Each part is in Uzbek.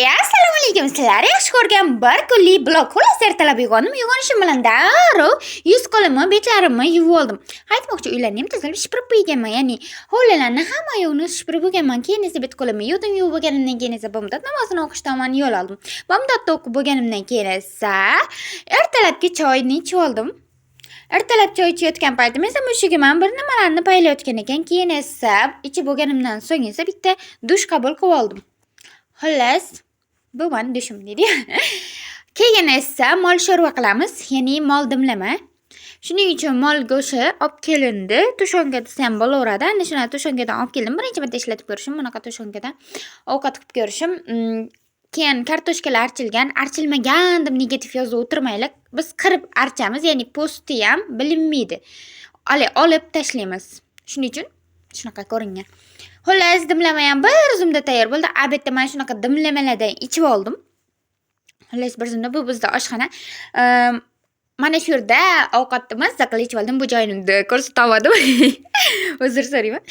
Assalomu alaykum. Sizlar yaxshi ko'rgan bir kunlik blog. Xullas ertalab uyg'ondim. Uyg'onishim bilan darrov yuz qo'limni, betlarimni yuvib oldim. Aytmoqchi, uylarni ham tozalab shipirib qo'yganman. Ya'ni hovlilarni hamma yo'qni shipirib bo'lganman. Keyin esa bet qo'limni yuvdim. Yuvib bo'lganimdan keyin esa bomdod namozini o'qish tomon yo'l oldim. Bomdodni o'qib bo'lganimdan keyin esa ertalabki choyni ichib oldim. Ertalab choy ichayotgan paytim esa mushugiman bir nimalarni paylayotgan ekan. Keyin esa ichib bo'lganimdan so'ng esa bitta dush qabul qilib oldim. Xullas, bu mani dushim deydi. Keyin esa mol sho'rva qilamiz, ya'ni mol dimlama. Shuning uchun mol go'shti olib kelindi. Tushonka desa ham bo'laveradi. Ana shuni tushonkadan olib keldim. Birinchi marta ishlatib ko'rishim, bunaqa tushonkadan ovqat qilib ko'rishim. Keyin kartoshkalar archilmagan deb negativ yozib o'tirmaylik. Biz qirib archamiz, ya'ni po'sti ham bilinmaydi. Olib tashlaymiz. Shuning uchun shunaqa ko'ringan. Xullas, dimlama ham bir zumda tayyor bo'ldi. Albatta mana shunaqa dimlamalardan ichib oldim. Xullas, bir zumda bu bizda oshxona. Mana shu yerda ovqatni mazza qilib ichib oldim. Bu joyimni ko'rsatmadim. Uzr so'rayman.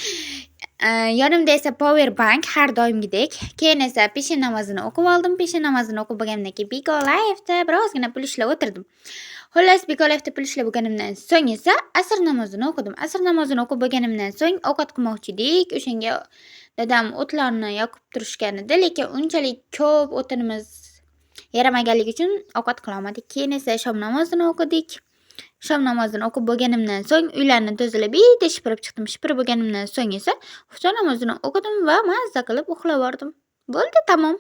Yonimda esa power bank har doimgidek. Keyin esa peshin namozini o'qib oldim. Peshin namozini o'qib bo'lganimdan keyin Bikolayevda birozgina pul ishlab o'tirdim. Xullas, Bikolayevda pul ishlab bo'lganimdan so'ng esa asr namozini o'qidim. Asr namozini o'qib bo'lganimdan so'ng ovqat qilmoqchi edik. O'shanga dadam o'tlarni yoqib turishgan edi, lekin unchalik ko'p o'tinimiz yaramaganligi uchun ovqat qila olmadik. Keyin esa shom namozini o'qidik. Shom namozini o'qib bo'lganimdan so'ng uylarni tozalab bitta shipirib chiqdim. Shipirib bo'lganimdan so'ng esa xufton namozini o'qidim va mazza qilib uxlab bordim. Bo'ldi, tamom.